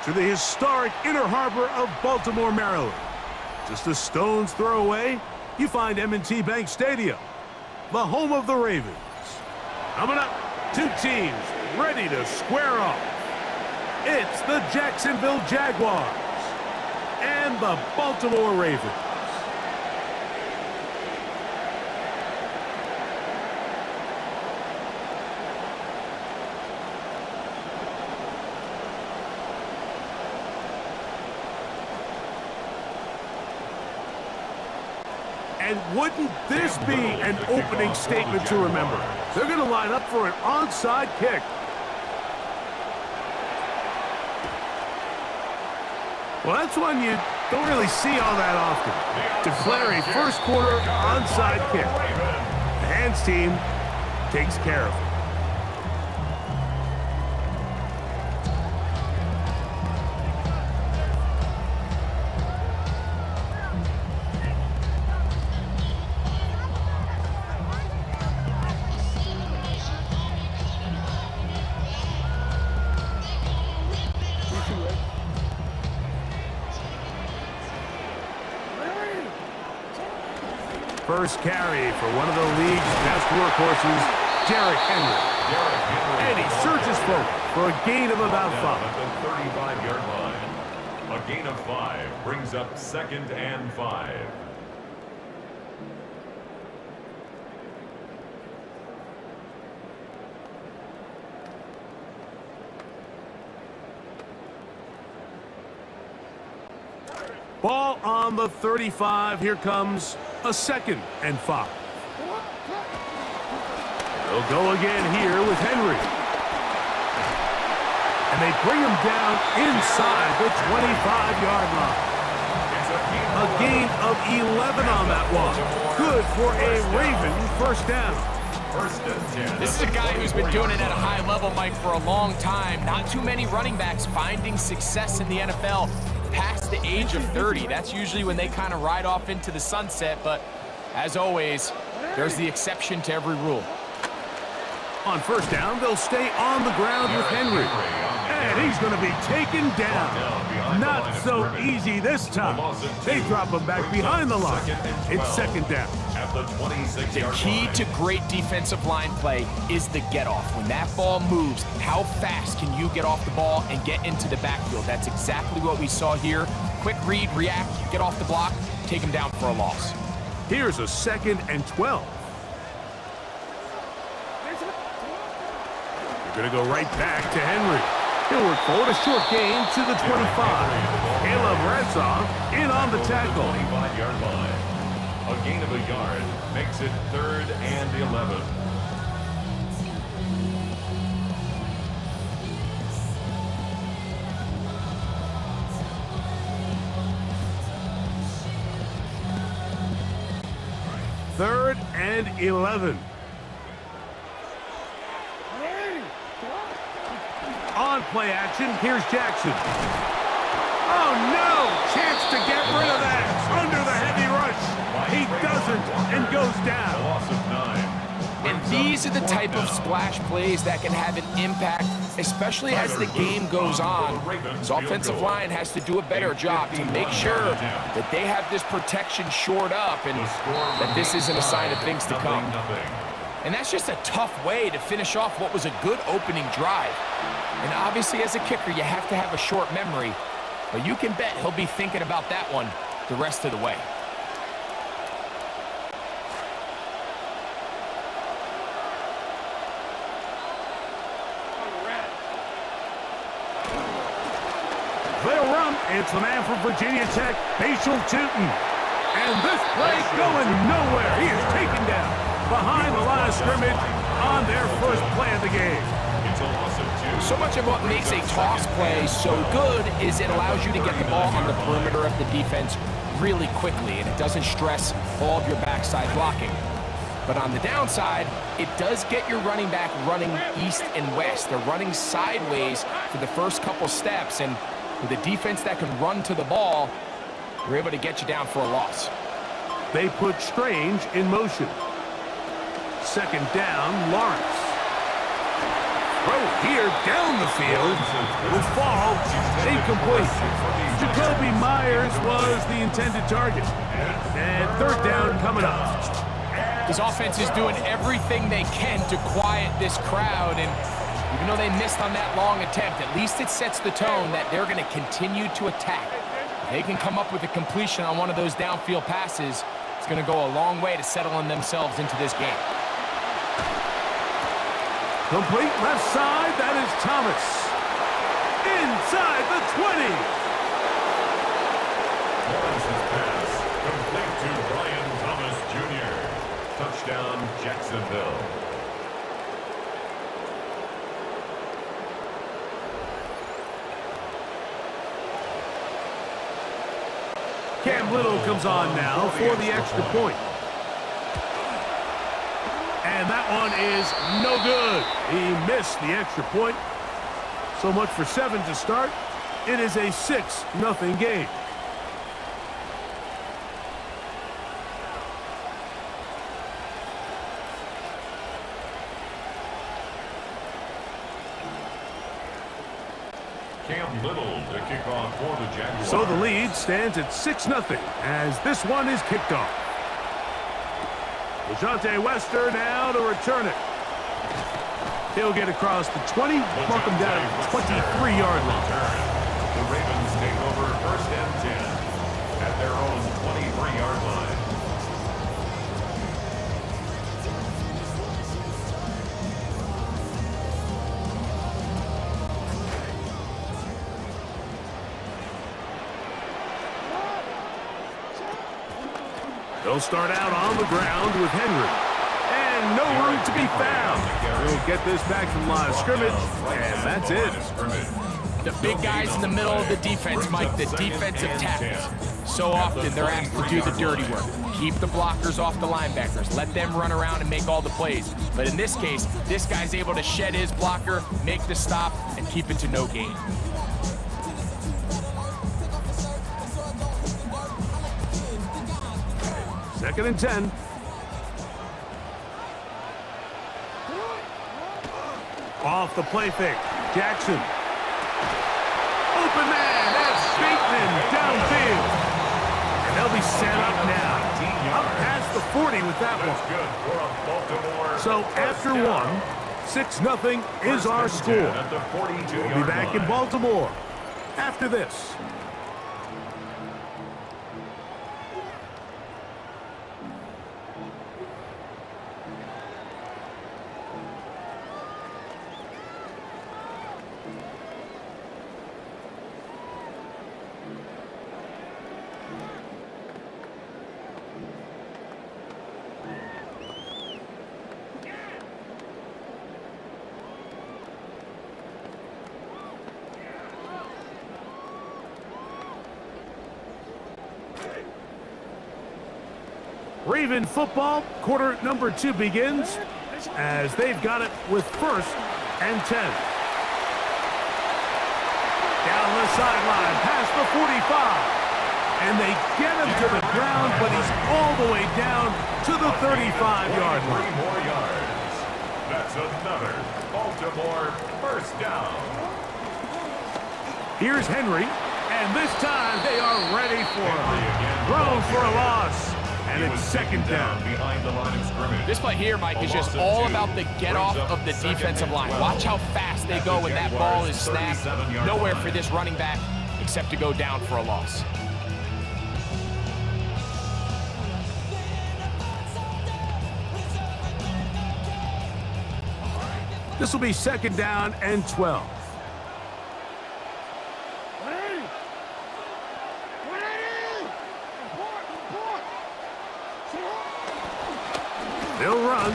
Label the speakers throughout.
Speaker 1: to the historic Inner Harbor of Baltimore, Maryland. Just a stone's throw away, you find M&T Bank Stadium, the home of the Ravens. Coming up, two teams ready to square off. It's the Jacksonville Jaguars and the Baltimore Ravens. And wouldn't this be an opening statement to remember? They're going to line up for an onside kick. Well, that's one you don't really see all that often. Declare a first quarter onside kick. The hands team takes care of it. First carry for one of the league's best workhorses, Derrick Henry. And he surges forward for a gain of about 5.
Speaker 2: At the 35-yard line. A gain of 5 brings up 2nd and 5.
Speaker 1: Ball on the 35. Here comes a 2nd and 5. They'll go again here with Henry. And they bring him down inside the 25-yard line. A gain of 11 on that one. Good for a Raven first down.
Speaker 3: This is a guy who's been doing it at a high level, Mike, for a long time. Not too many running backs finding success in the NFL past the age of 30. That's usually when they kind of ride off into the sunset, but as always, there's the exception to every rule.
Speaker 1: On first down, they'll stay on the ground with Henry. And he's going to be taken down. Not so easy this time. They drop him back behind the line. It's 2nd down.
Speaker 3: The key to great defensive line play is the get-off. When that ball moves, how fast can you get off the ball and get into the backfield? That's exactly what we saw here. Quick read, react, get off the block, take him down for a loss.
Speaker 1: Here's a 2nd and 12. They're going to go right back to Henry. He'll work forward, a short gain to the 25. Caleb Ratzau in on the tackle.
Speaker 2: 25-yard line. A gain of a yard makes it 3rd and 11.
Speaker 1: Third and 11. On play action, here's Jackson. Oh no! Chance to get rid of that under the heavy rush. He doesn't and goes down.
Speaker 2: Loss of 9.
Speaker 3: And these are the type of splash plays that can have an impact, especially as the game goes on. His offensive line has to do a better job to make sure that they have this protection shored up and that this isn't a sign of things to come. And that's just a tough way to finish off what was a good opening drive. And obviously, as a kicker, you have to have a short memory, but you can bet he'll be thinking about that one the rest of the way.
Speaker 1: They'll run. It's the man from Virginia Tech, Bashal Tutin. And this play going nowhere. He is taken down behind the line of scrimmage on their first play of the game.
Speaker 3: So much of what makes a toss play so good is it allows you to get the ball on the perimeter of the defense really quickly, and it doesn't stress all of your backside blocking. But on the downside, it does get your running back running east and west. They're running sideways for the first couple steps, and with a defense that can run to the ball, they're able to get you down for a loss.
Speaker 1: They put Strange in motion. 2nd down, Lawrence. Throw here down the field will fall incomplete. Jacoby Myers was the intended target. And third down coming up.
Speaker 3: This offense is doing everything they can to quiet this crowd, and even though they missed on that long attempt, at least it sets the tone that they're going to continue to attack. If they can come up with a completion on one of those downfield passes, it's going to go a long way to settling themselves into this game.
Speaker 1: Complete left side, that is Thomas. Inside the 20.
Speaker 2: Lawrence's pass, complete to Brian Thomas Jr. Touchdown, Jacksonville.
Speaker 1: Cam Little comes on now for the extra point. And that one is no good. He missed the extra point. So much for 7 to start. It is a 6-0 game.
Speaker 2: Cam Little to kick off for the Jaguars.
Speaker 1: So the lead stands at 6-0 as this one is kicked off. DeJounte Wester now to return it. He'll get across the 20, mark him down at the 23-yard line.
Speaker 2: The Ravens take over 1st and 10 at their own 23-yard line.
Speaker 1: They'll start out on the ground with Henry. And no room to be found. He'll get this back from line of scrimmage, and that's it.
Speaker 3: The big guys in the middle of the defense, Mike, the defensive tackles. So often they're asked to do the dirty work. Keep the blockers off the linebackers. Let them run around and make all the plays. But in this case, this guy's able to shed his blocker, make the stop, and keep it to no gain.
Speaker 1: Second and 10. Off the play fake. Jackson. Open man. That's Bateman downfield. And they'll be set up now. Up past the 40 with that one. So after one, 6-0 is our score. We'll be back in Baltimore after this. Raven football, quarter number 2 begins as they've got it with 1st and 10. Down the sideline, past the 45. And they get him to the ground, but he's all the way down to the 35-yard line.
Speaker 2: 3 more yards. That's another Baltimore 1st down.
Speaker 1: Here's Henry, and this time they are ready for him. Thrown for a loss. And it's 2nd down.
Speaker 2: Behind the line of scrimmage.
Speaker 3: This play here, Mike, is just all about the get-off of the defensive line. Watch how fast they go when that ball is snapped. Nowhere for this running back except to go down for a loss.
Speaker 1: This will be 2nd down and 12. They'll run.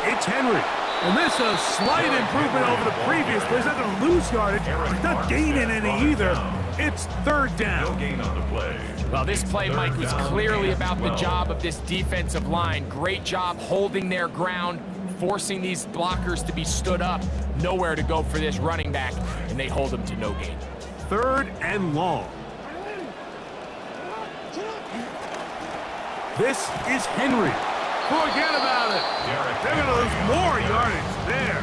Speaker 1: It's Henry. And this is a slight improvement over the previous play. He's not going to lose yardage. He's not gaining any either. It's 3rd down.
Speaker 2: No gain on the play.
Speaker 3: Well, this play, Mike, was clearly about the job of this defensive line. Great job holding their ground, forcing these blockers to be stood up. Nowhere to go for this running back, and they hold him to no gain.
Speaker 1: 3rd and long. This is Henry. Forget about it. They're going to lose more yardage there.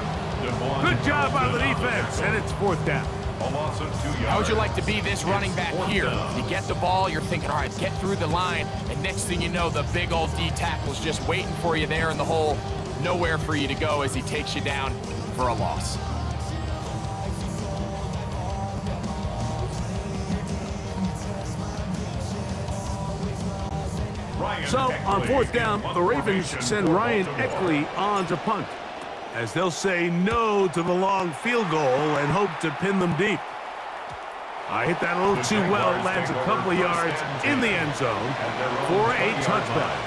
Speaker 1: Good job by the defense, and it's 4th down.
Speaker 2: A loss of 2 yards.
Speaker 3: How would you like to be this running back here? You get the ball, you're thinking, all right, get through the line, and next thing you know, the big old D tackle's just waiting for you there in the hole. Nowhere for you to go as he takes you down for a loss.
Speaker 1: So, on 4th down, the Ravens send Ryan Eckley on to punt, as they'll say no to the long field goal and hope to pin them deep. I hit that a little too well. It lands a couple of yards in the end zone for a touchdown.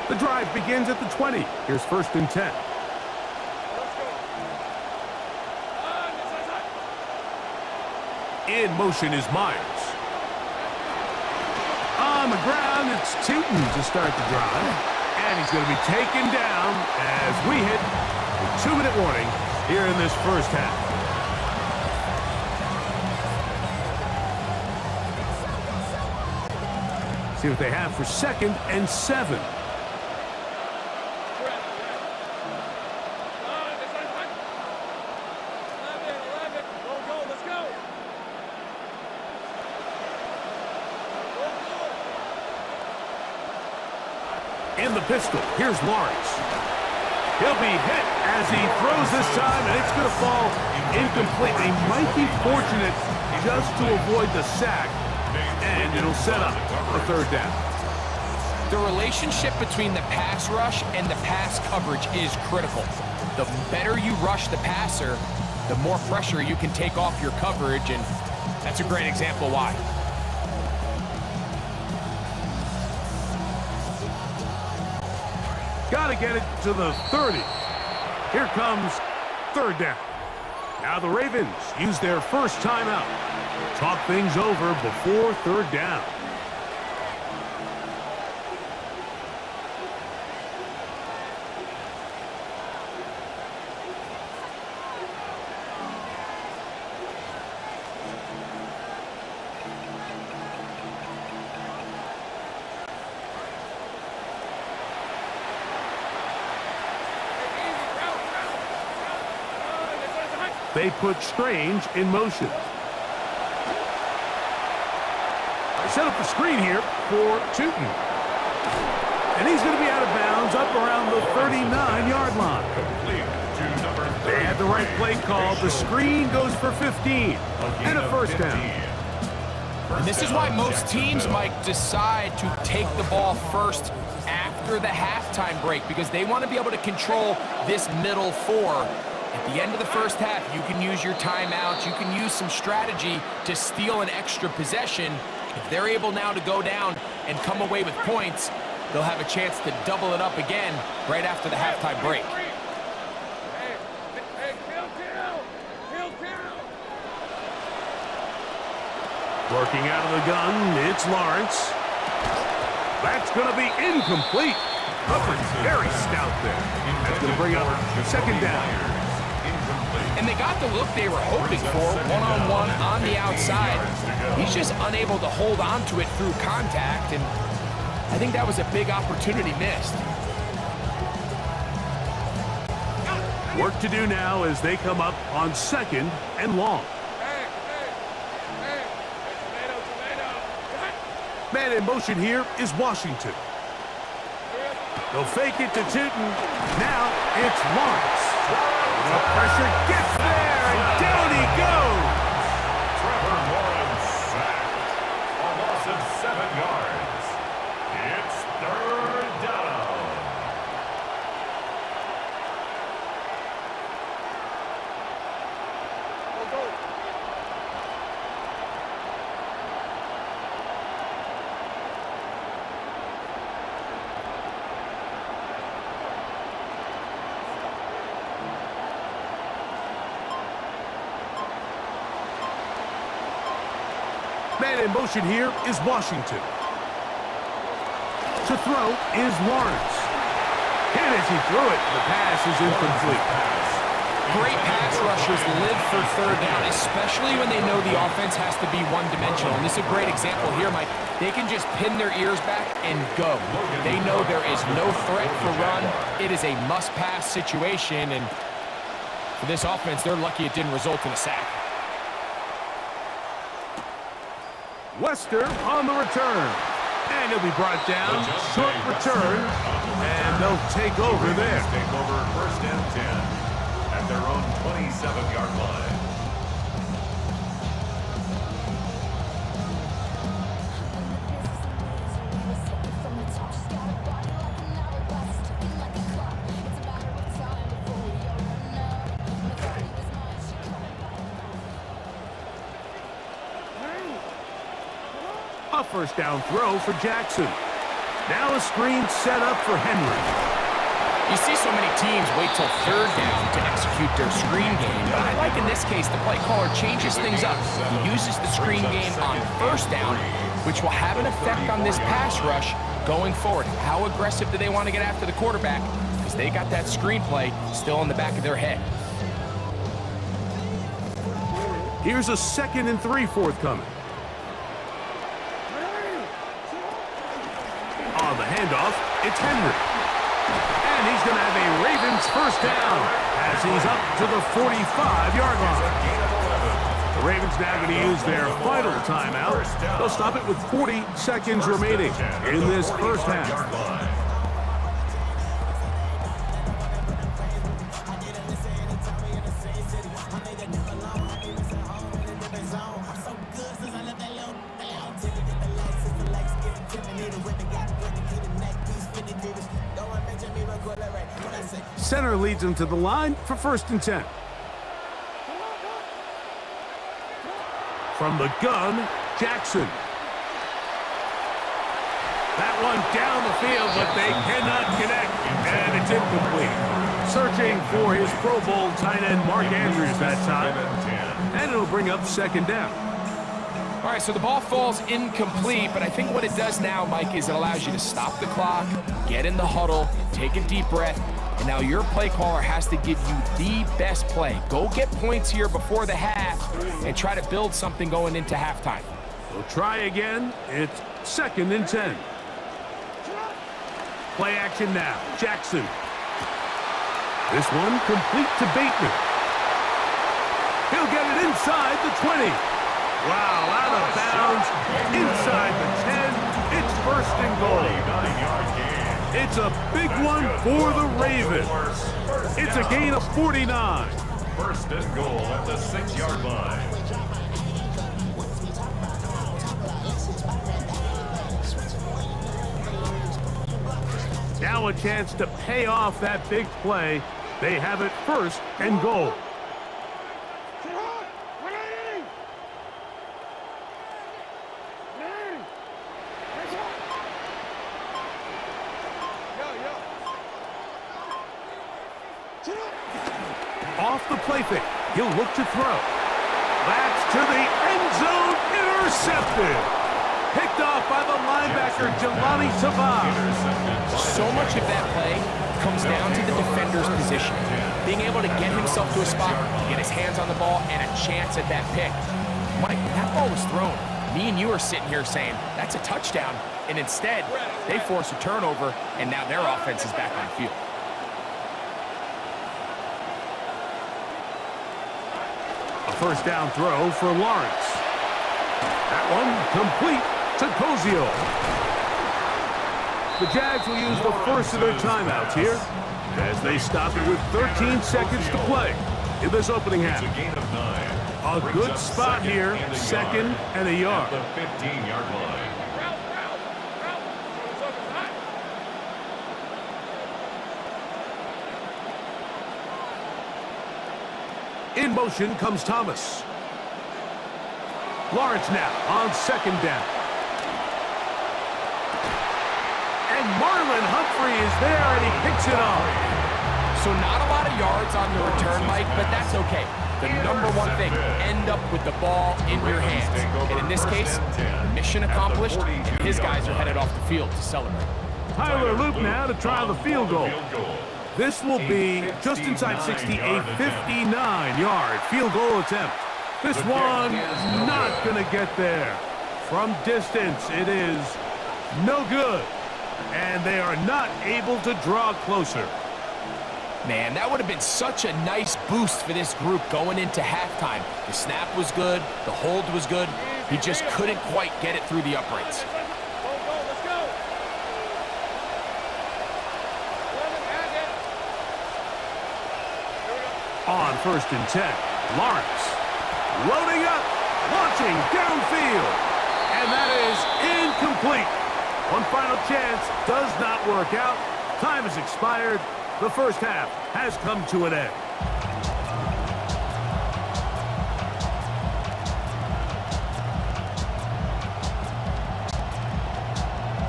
Speaker 1: The drive begins at the 20. Here's 1st and 10. In motion is Myers. On the ground, it's Tootin to start the drive. And he's going to be taken down as we hit a 2-minute warning here in this first half. See what they have for 2nd and 7. In the pistol, here's Lawrence. He'll be hit as he throws this time, and it's going to fall incomplete. They might be fortunate just to avoid the sack, and it'll set up a 3rd down.
Speaker 3: The relationship between the pass rush and the pass coverage is critical. The better you rush the passer, the more pressure you can take off your coverage, and that's a great example why.
Speaker 1: Got to get it to the 30. Here comes 3rd down. Now the Ravens use their first timeout. Talk things over before 3rd down. They put Strange in motion. They set up the screen here for Tootin. And he's going to be out of bounds up around the 39-yard line. They had the right play call. The screen goes for 15 and a 1st down.
Speaker 3: And this is why most teams might decide to take the ball first after the halftime break, because they want to be able to control this middle 4. At the end of the first half, you can use your timeouts, you can use some strategy to steal an extra possession. If they're able now to go down and come away with points, they'll have a chance to double it up again right after the halftime break.
Speaker 1: Working out of the gun, it's Lawrence. That's going to be incomplete. Coverage very stout there. That's going to bring up 2nd down.
Speaker 3: And they got the look they were hoping for, one-on-one on the outside. He's just unable to hold on to it through contact, and I think that was a big opportunity missed.
Speaker 1: Work to do now as they come up on 2nd and long. Man in motion here is Washington. They'll fake it to Tootin. Now it's Lawrence. The pressure gets there, and down he goes.
Speaker 2: Trevor Lawrence sacked. A loss of 7 yards. It's 3rd down.
Speaker 1: Man in motion here is Washington. To throw is Lawrence. And as he threw it, the pass is incomplete.
Speaker 3: great pass rushers live for third down, especially when they know the offense has to be one-dimensional. And this is a great example here, Mike. They can just pin their ears back and go. They know there is no threat for run. It is a must-pass situation, and for this offense, they're lucky it didn't result in a sack.
Speaker 1: Wester on the return. And he'll be brought down. Short return. And they'll take over there.
Speaker 2: Take over first and 10 at their own 27-yard line.
Speaker 1: A first down throw for Jackson. Now a screen set up for Henry.
Speaker 3: You see so many teams wait till third down to execute their screen game, but I like in this case the play caller changes things up. He uses the screen game on first down, which will have an effect on this pass rush going forward. How aggressive do they want to get after the quarterback? Because they got that screen play still in the back of their head.
Speaker 1: Here's a 2nd and 3 forthcoming. On the handoff, it's Henry. And he's going to have a Ravens first down as he's up to the 45-yard line. The Ravens now going to use their final timeout. They'll stop it with 40 seconds remaining in this first half. Center leads him to the line for 1st and 10. From the gun, Jackson. That one down the field, but they cannot connect, and it's incomplete. Searching for his Pro Bowl tight end Mark Andrews that time, and it'll bring up 2nd down.
Speaker 3: All right, so the ball falls incomplete, but I think what it does now, Mike, is it allows you to stop the clock, get in the huddle, take a deep breath, and now your play caller has to give you the best play. Go get points here before the half and try to build something going into halftime.
Speaker 1: We'll try again. It's 2nd and 10. Play action now. Jackson. This one complete to Bateman. He'll get it inside the 20. Wow, out of bounds, inside the 10. It's 1st and goal. It's a big one for the Ravens. It's a gain of 49.
Speaker 2: 1st and goal at the 6-yard line.
Speaker 1: Now a chance to pay off that big play. They have it 1st and goal. Off the play fake. He'll look to throw. That's to the end zone. Intercepted. Picked off by the linebacker, Jelani Tavai.
Speaker 3: So much of that play comes down to the defender's position. Being able to get himself to a spot, get his hands on the ball, and a chance at that pick. Mike, when that ball was thrown, me and you are sitting here saying, that's a touchdown. And instead, they force a turnover, and now their offense is back on the field.
Speaker 1: A first down throw for Lawrence. That one complete to Cozio. The Jags will use the first of their timeouts here as they stop it with 13 seconds to play in this opening half.
Speaker 2: It's a gain of 9.
Speaker 1: A good spot here, 2nd and a yard.
Speaker 2: The 15-yard line.
Speaker 1: In motion comes Thomas. Lawrence now on 2nd down. And Marlon Humphrey is there, and he picks it off.
Speaker 3: So not a lot of yards on the return, Mike, but that's okay. The number one thing, end up with the ball in your hands. And in this case, mission accomplished, and his guys are headed off the field to celebrate.
Speaker 1: Tyler Luke now to try the field goal. This will be just inside 60, a 59-yard field goal attempt. This one not going to get there. From distance, it is no good. And they are not able to draw closer.
Speaker 3: Man, that would have been such a nice boost for this group going into halftime. The snap was good. The hold was good. He just couldn't quite get it through the uprights.
Speaker 1: On 1st and 10, Lawrence loading up, launching downfield, and that is incomplete. One final chance does not work out. Time has expired. The first half has come to an end.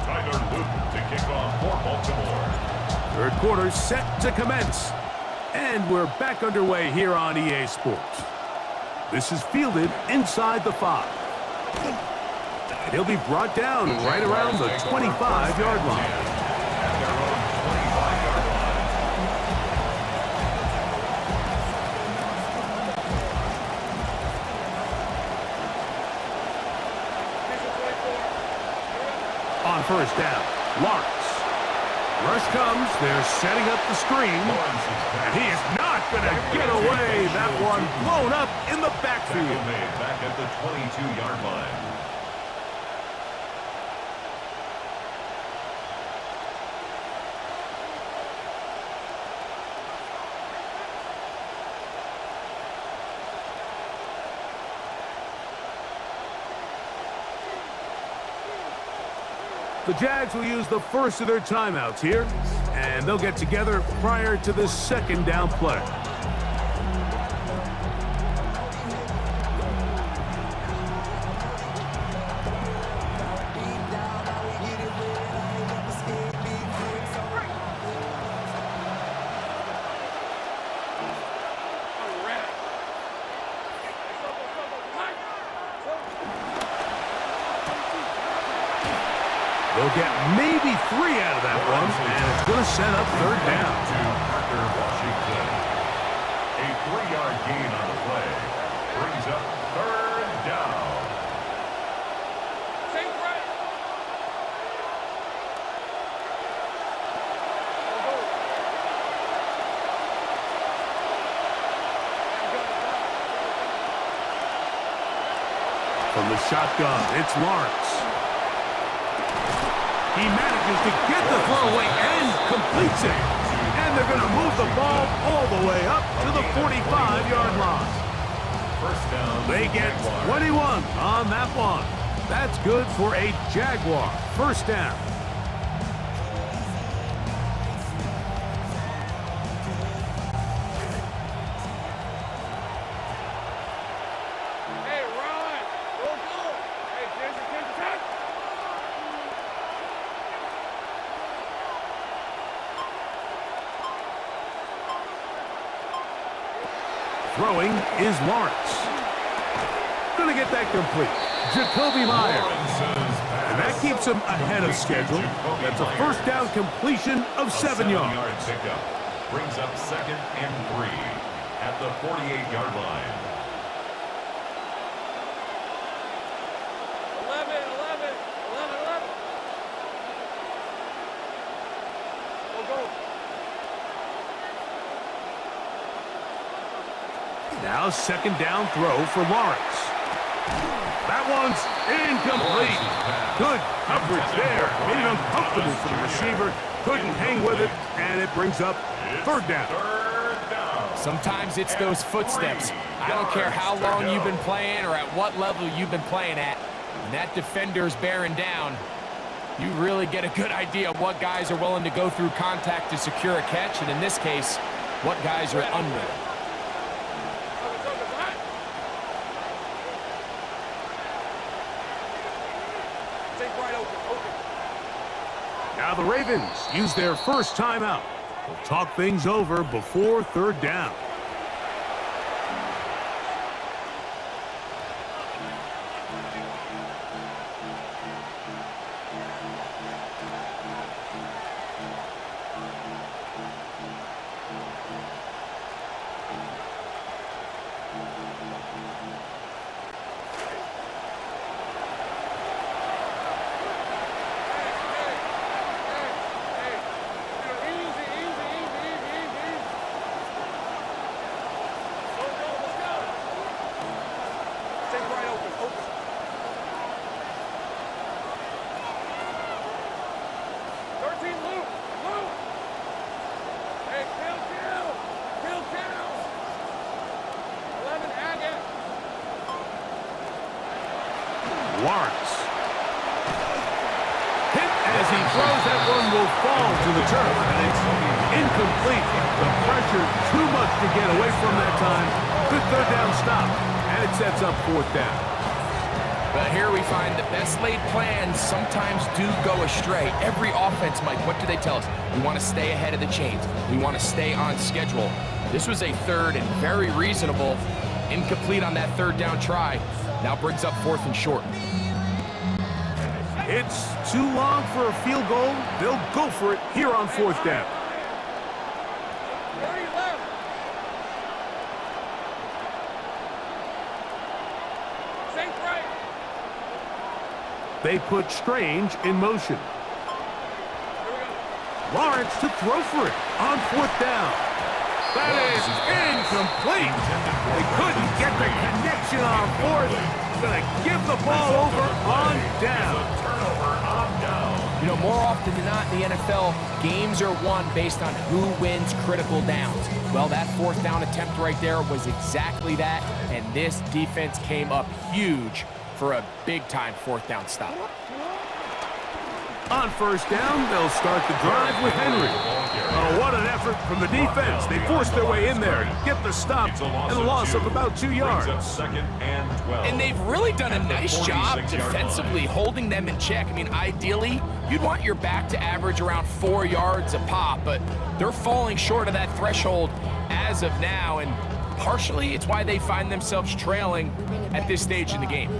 Speaker 2: Tyler Luton to kick off for Baltimore.
Speaker 1: Third quarter set to commence. And we're back underway here on EA Sports. This is fielded inside the 5. And he'll be brought down right around the 25-yard line.
Speaker 2: At their own 25-yard line.
Speaker 1: On 1st down, Lawrence. Rush comes, they're setting up the screen, and he is not going to get away. That one blown up in the backfield.
Speaker 2: Tackle made back at the 22-yard line.
Speaker 1: The Jags will use the first of their timeouts here, and they'll get together prior to the 2nd down play. They'll get maybe 3 out of that one, and it's going to set up 3rd down.
Speaker 2: To Parker Washington. A 3-yard gain on the play brings up 3rd down.
Speaker 1: From the shotgun, it's Lawrence. He manages to get the throwaway and completes it. And they're going to move the ball all the way up to the 45-yard line.
Speaker 2: First down.
Speaker 1: They get 21 on that one. That's good for a Jaguar first down. Throwing is Lawrence. Going to get that complete. Jacoby Myers. And that keeps him ahead of schedule. That's a first down completion of 7 yards.
Speaker 2: Pickup brings up 2nd and 3 at the 48-yard line.
Speaker 4: 11. Go.
Speaker 1: Now 2nd down throw for Lawrence. That one's incomplete. Good coverage there. Made it uncomfortable for the receiver. Couldn't hang with it, and it brings up 3rd down.
Speaker 3: Sometimes it's those footsteps. I don't care how long you've been playing or at what level you've been playing at. When that defender's bearing down, you really get a good idea of what guys are willing to go through contact to secure a catch, and in this case, what guys are unwilling.
Speaker 1: Now the Ravens use their first timeout. They'll talk things over before 3rd down. Lawrence. Hit as he throws. That one will fall to the turf, and it's incomplete. The pressure too much to get away from that time. Good third down stop, and it sets up fourth down.
Speaker 3: But here we find the best laid plans sometimes do go astray. Every offense, Mike, what do they tell us? We want to stay ahead of the chains. We want to stay on schedule. This was a third and very reasonable. Incomplete on that third down try. Now brings up fourth and short.
Speaker 1: It's too long for a field goal. They'll go for it here on fourth down. They put Strange in motion. Lawrence to throw for it on fourth down. That is incomplete. They couldn't get the connection on fourth. Gonna give the ball over on down.
Speaker 3: You know, more often than not in the NFL, games are won based on who wins critical downs. Well, that fourth down attempt right there was exactly that, and this defense came up huge for a big-time fourth down stop.
Speaker 1: On first down, they'll start the drive with Henry. Oh, what an effort from the defense. They forced their way in there, get the stop, and a loss of about 2 yards.
Speaker 3: And they've really done a nice job defensively holding them in check. I mean, ideally, you'd want your back to average around 4 yards a pop, but they're falling short of that threshold as of now, and partially it's why they find themselves trailing at this stage in the game.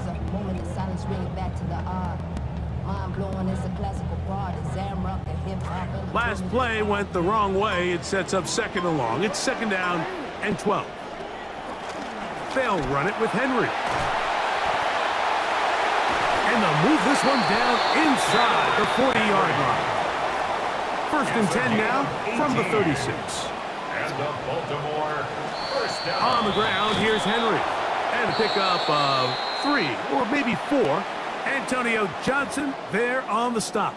Speaker 1: Last play went the wrong way. It sets up second and long. It's second down and 12. They'll run it with Henry. And they'll move this one down inside the 40-yard line. First and 10 now from the 36.
Speaker 2: And the Baltimore first down.
Speaker 1: On the ground, here's Henry. And a pickup of 3 or maybe 4. Antonio Johnson there on the stop.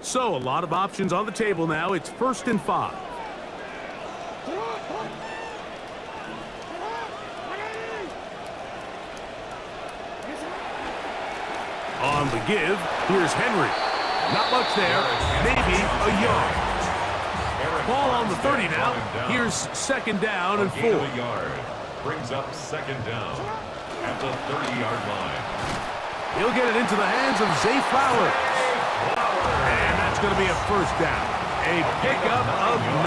Speaker 1: So a lot of options on the table now. It's first and 5. On the give, here's Henry. Not much there, maybe a yard. Ball on the 30 now. Here's second down and 4.
Speaker 2: A yard brings up second down at the 30-yard line.
Speaker 1: He'll get it into the hands of Zay Flowers. And that's going to be a first down. A pickup of 9.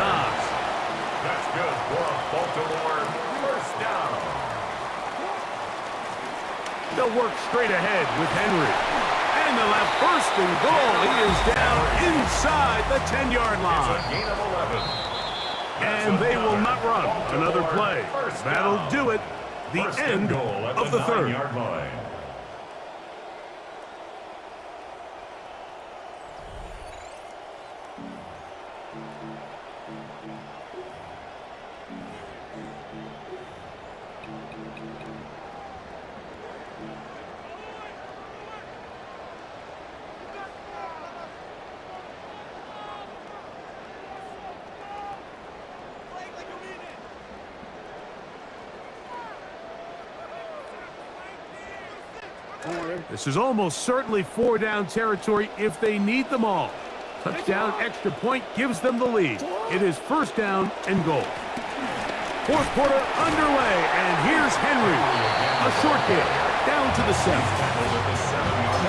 Speaker 2: That's good for a Baltimore first down.
Speaker 1: They'll work straight ahead with Henry. And they'll have first and goal. He is down inside the 10-yard
Speaker 2: It's
Speaker 1: line.
Speaker 2: a gain of 11.
Speaker 1: And they will not run another play. That'll do it. The
Speaker 2: First and
Speaker 1: end
Speaker 2: goal at
Speaker 1: of the third.
Speaker 2: 9-yard line.
Speaker 1: This is almost certainly 4-down territory if they need them all. Touchdown extra point gives them the lead. It is first down and goal. Fourth quarter underway, and here's Henry. A short kick down to the 7.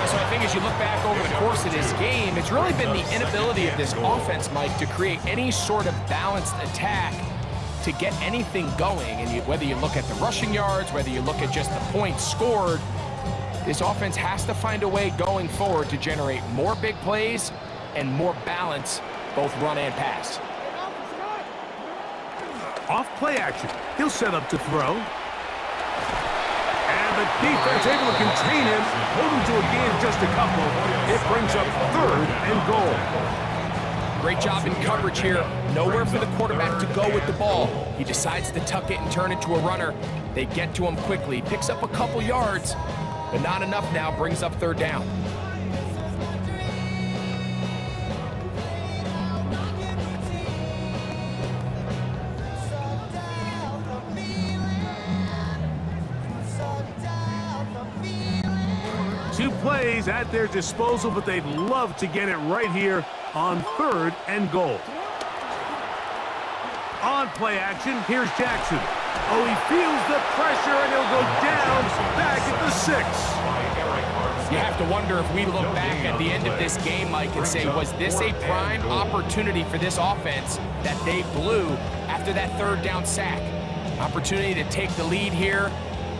Speaker 3: So I think as you look back over the course of this game, it's really been the inability of this offense, Mike, to create any sort of balanced attack to get anything going. And whether you look at the rushing yards, whether you look at just the points scored, this offense has to find a way going forward to generate more big plays and more balance, both run and pass.
Speaker 1: Off play action. He'll set up to throw. And the defense able to contain him, hold him to a gain of just a couple. It brings up third and goal.
Speaker 3: Great job in coverage here. Nowhere for the quarterback to go with the ball. He decides to tuck it and turn it to a runner. They get to him quickly. Picks up a couple yards. but not enough now. Brings up third down.
Speaker 1: Two plays at their disposal, but they'd love to get it right here on 3rd and goal. On play action, here's Jackson. Oh, he feels the pressure, and he'll go down back at the 6.
Speaker 3: You have to wonder if we look back at the end of this game, Mike, and say, was this a prime opportunity for this offense that they blew after that 3rd down sack? Opportunity to take the lead here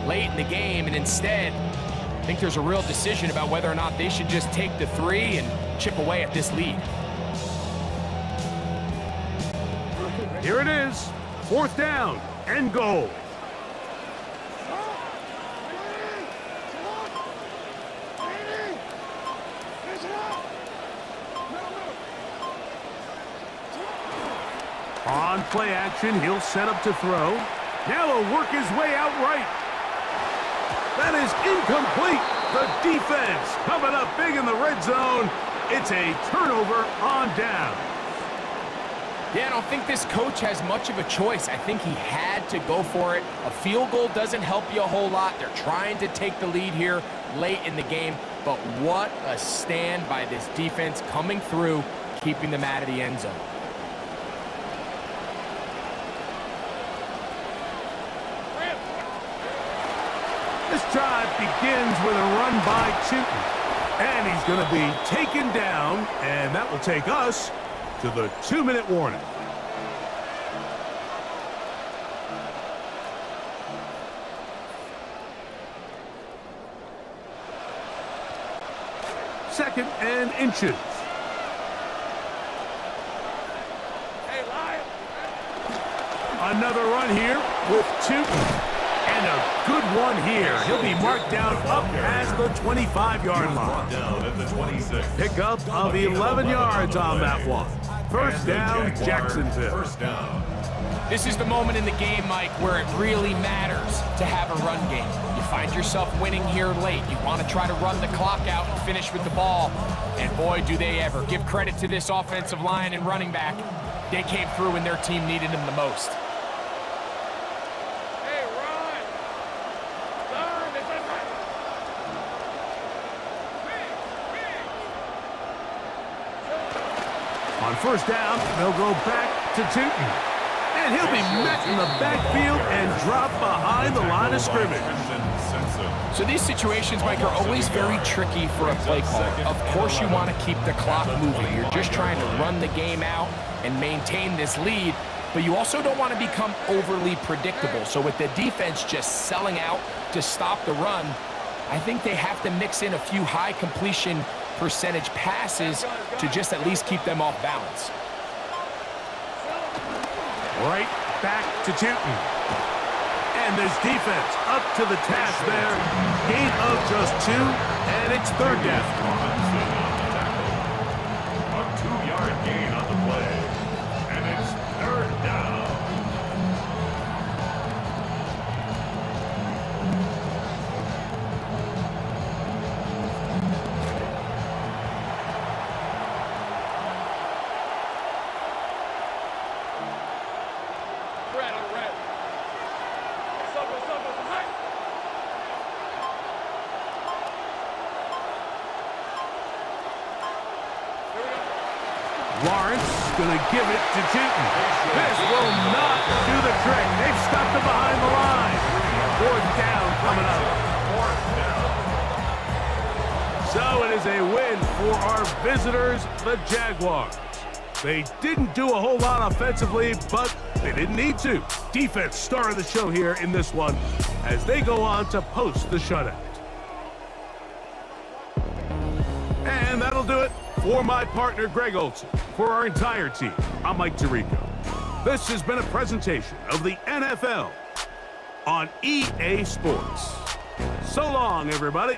Speaker 3: late in the game, and instead, I think there's a real decision about whether or not they should just take the 3 and chip away at this lead.
Speaker 1: Here it is, 4th down and goal. On play action, he'll set up to throw. Now he'll work his way out right. That is incomplete. The defense coming up big in the red zone. It's a turnover on down.
Speaker 3: Yeah, I don't think this coach has much of a choice. I think he had to go for it. A field goal doesn't help you a whole lot. They're trying to take the lead here late in the game. But what a stand by this defense coming through, keeping them out of the end zone.
Speaker 1: This drive begins with a run by Tootin. And he's going to be taken down, and that will take us to the 2-minute warning. Second and inches. Another run here with Tootin. And a good one here. He'll be marked down up past the 25-yard line.
Speaker 2: Down at the 26.
Speaker 1: Pickup of 11 yards on that one. First down, Jacksonville.
Speaker 2: First down.
Speaker 3: This is the moment in the game, Mike, where it really matters to have a run game. You find yourself winning here late. You want to try to run the clock out and finish with the ball. And boy, do they ever. Give credit to this offensive line and running back. They came through when their team needed them the most.
Speaker 1: On first down, they'll go back to Tootin. And he'll be met in the backfield and dropped behind the line of scrimmage.
Speaker 3: So these situations, Mike, are always very tricky for a play caller. Of course you want to keep the clock moving. You're just trying to run the game out and maintain this lead, but you also don't want to become overly predictable. So with the defense just selling out to stop the run, I think they have to mix in a few high completion percentage passes to just at least keep them off balance.
Speaker 1: Right back to Tootin. And this defense up to the task there. Gain of just 2, and it's third down.
Speaker 2: A 2-yard gain on the play. And it's third down.
Speaker 1: Lawrence going to give it to Tootin. This will not do the trick. They've stopped him behind the line. Fourth down coming up. So it is a win for our visitors, the Jaguars. They didn't do a whole lot offensively, but they didn't need to. Defense star of the show here in this one as they go on to post the shutout. And that'll do it for my partner, Greg Olson. For our entire team, I'm Mike Tirico. This has been a presentation of the NFL on EA Sports. So long, everybody.